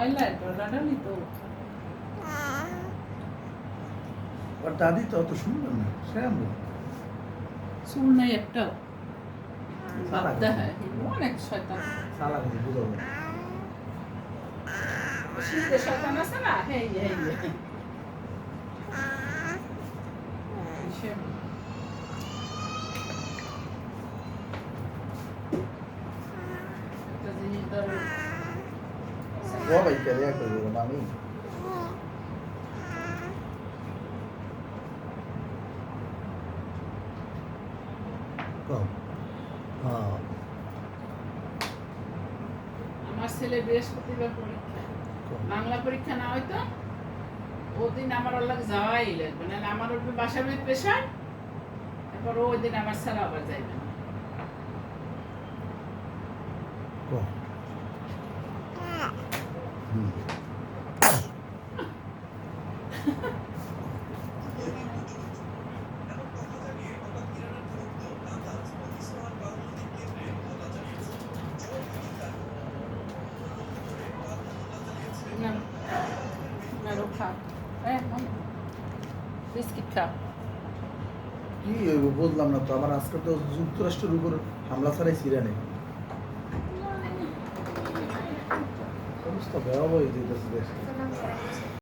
ময়লা ডালি তো আর দাদি তো অত সুন্দর না সে আমরা চুল নাই একটাও অনেক শয়তান সালা করে বুঝাবো শীতে শয়তান আছে না হেই হেই একটা জিনিস ধরো ও ভাই কে রে করে মামি কম হ্যাঁ আমার ছেলে বৃহস্পতিবার পরীক্ষা বাংলা পরীক্ষা না হয়তো ওদিন আমার আল্লাহ যাওয়াই লাগবে না আমার উপরে বাসার প্রেশার তারপর ওই দিন আমার ছাড়া আবার যাইবে না কম বিস্কিট খা কি বুঝলাম না তো আমার আজকে তো যুক্তরাষ্ট্রের উপর হামলা ছাড়াই সিরিয়ানে অবস্থা ভয়াবহ হয়ে যেতেছে দেশে